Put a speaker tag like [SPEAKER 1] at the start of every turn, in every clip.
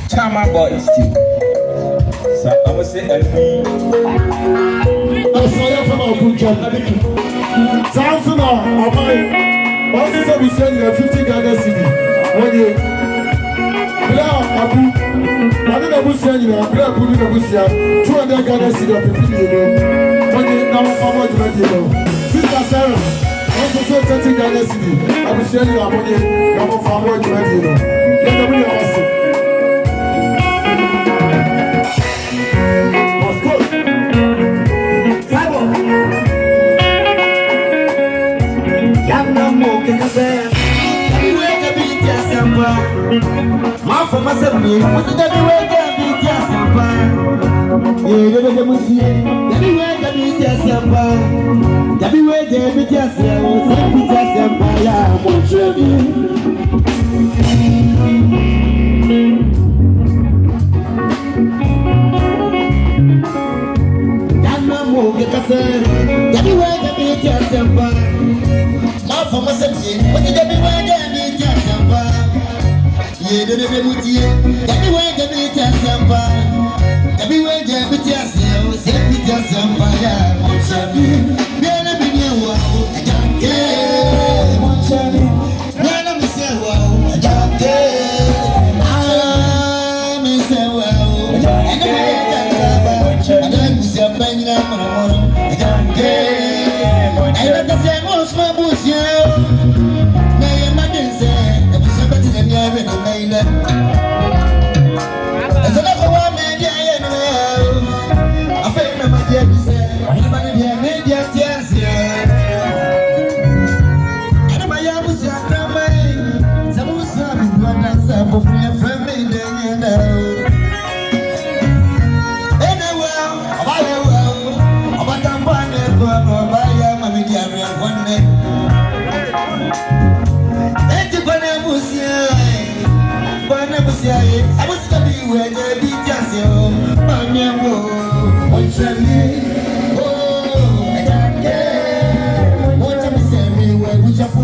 [SPEAKER 1] Chama boys too. So I was say LP.
[SPEAKER 2] I'm sorry for my good job. Samson, what is it we send you 50 Ghana city? When you Abu, I don't know who's saying you are putting the Busia, 200 Ghana city of 50 when you now how much you know. Sister Sarah, also say 30 Ghana city. I will send you a money, now how much you know. Let them be awesome.
[SPEAKER 3] My for myself, what's the way to be just a pan? You never get see everywhere to be just a pan. Everywhere to be just a pan. I want you. Everywhere to be just a pan. My for myself, what's the way to be just a pan? You don't even put it. Everywhere the beat is somebody. Everywhere the beat is somebody. I'm sorry. Never been here. Wow, I can't get. I'm sorry. Never been here. Wow, I can't get. I'm here. Wow. I don't miss your pain. I can't get. I don't the same most my bush. Now you're my dancer. As a lover, one man, I feel my dear, I made your tears. I know my young was your grandma. Some was having one answer for your family. And I will, about a one and by your mammy, one day. And you want to was here. I was to be where the beat is your money. What's your name? Oh, I can't get. What you say me where we shall go?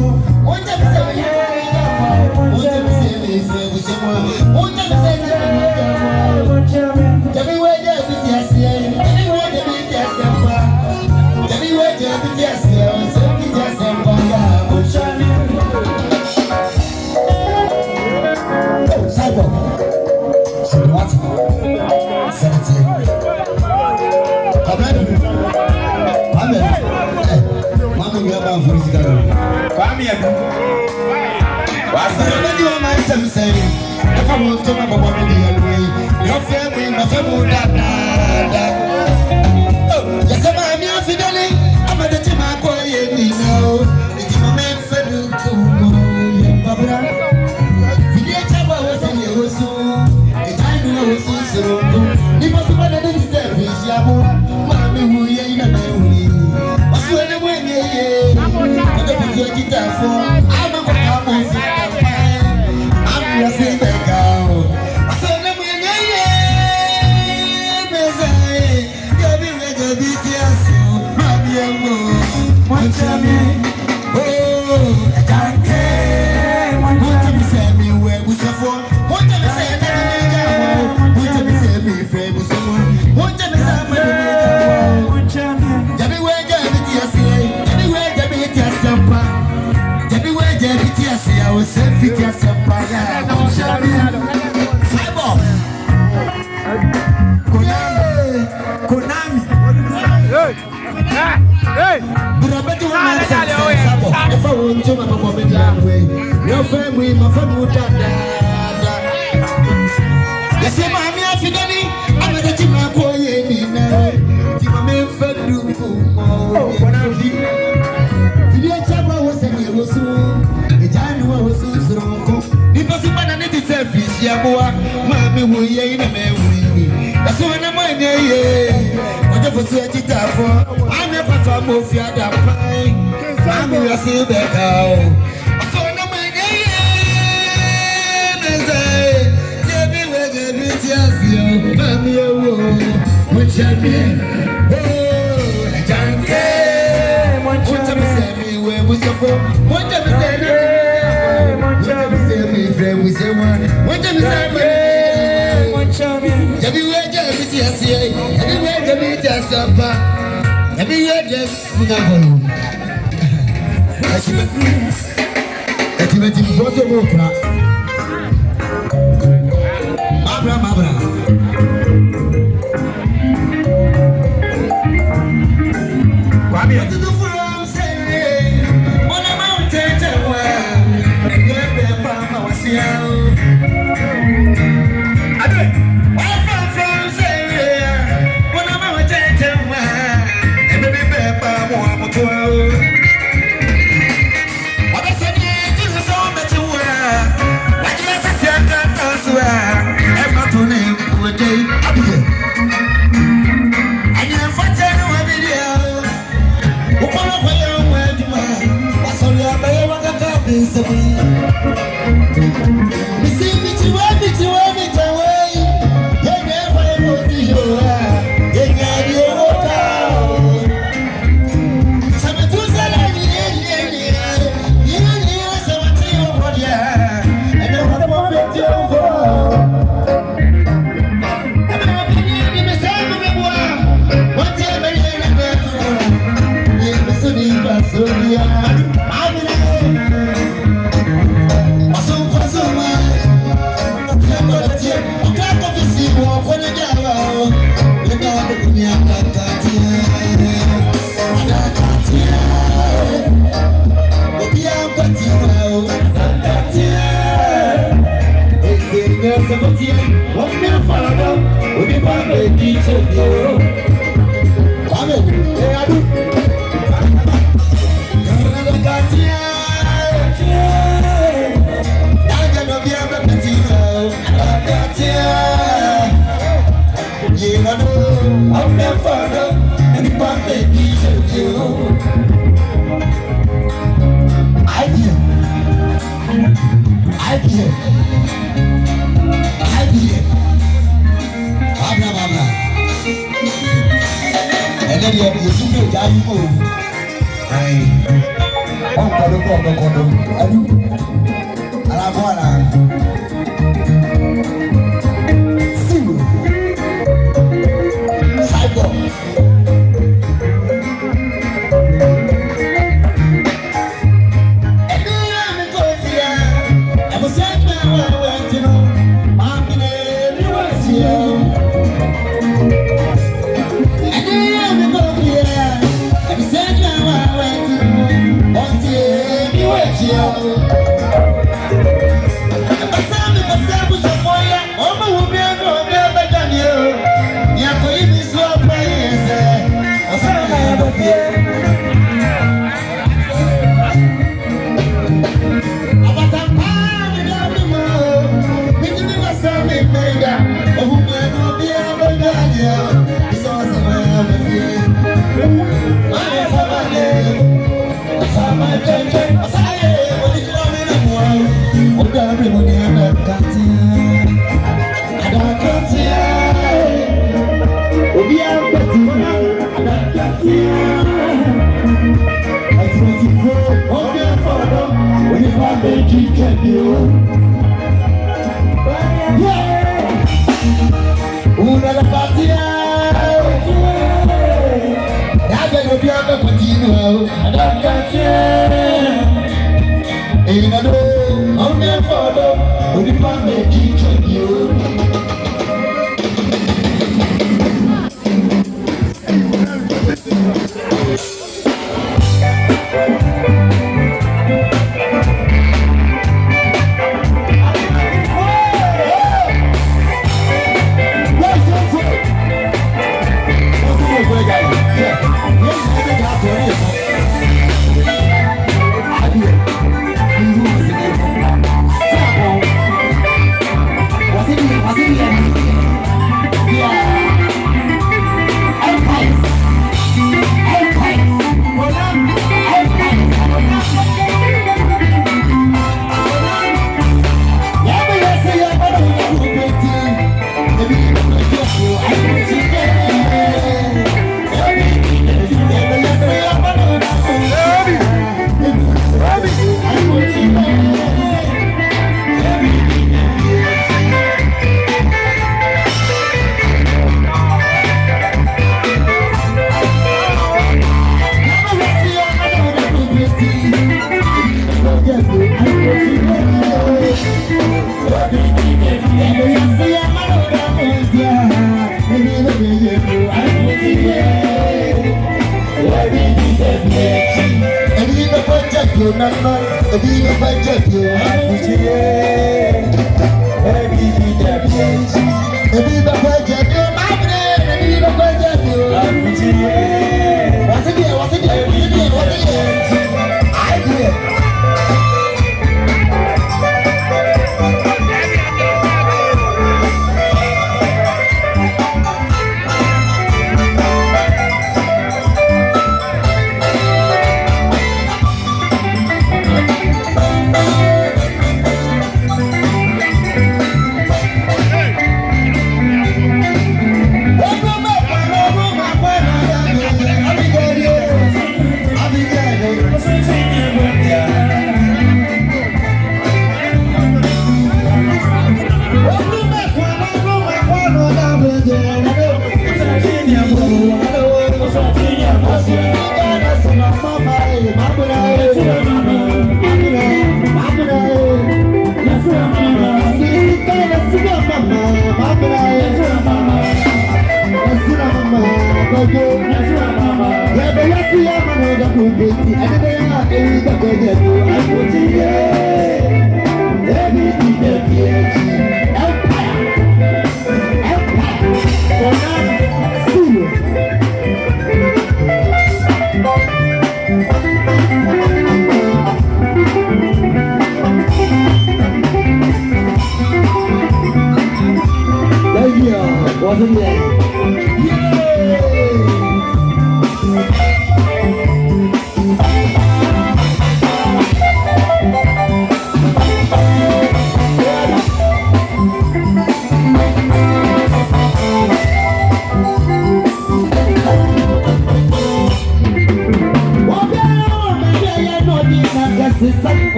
[SPEAKER 3] What you say me? What you say me? What you say me? Everywhere the beat is here. Everywhere the beat is here. Everywhere the beat is here. So beat is here. What's your name? If I want to remember what I did, your family, my family, yes, I'm your fidelity. I'm at the time I call you now. It's my man for you to Barbara. The Chaba was in your soul. The time was so good. It was one of the service, Yabu, Mammy, who you in a memory. What's when the way you are your guitar for? I'm a I'm saying that girl. I said, let me oh, I can't care. What time you say me where we suffer? What time you say me? What time you say me friend with someone? What time you say me? Everywhere there be TSC. Everywhere there be TSC. Everywhere there be TSC. I was sent for TSC. Konami. Hey! If I want to, I'm going to way. Your family, my family, you say, Mammy, I feel I'm going to take my boy in now. Take my man for you. When I see the Chaba was a hero soon, the time was so strong. It was a man and it is selfish, Yaboa. Mammy, we ain't a man. That's when I'm on the whatever sweat it up for. I never thought of the other pine. I'm going to see the cow. I saw no man. Everywhere the beat is you, Mammy, which I mean, oh, I can't care. What time you say me where we suffer? What time you say me, friend, we say one. What time you say me? papa ẹbí yẹ jẹ fúnka bọ̀lù ẹtìmẹtì fọ́tò mọ̀ kura mabra kwami ẹtutu fúnra sẹ́yìn mọ́nà máa ń tẹ̀tẹ̀ wá ẹgbẹ́ bẹ́ẹ̀ bá máa wá sí àwọn.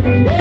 [SPEAKER 3] Oh,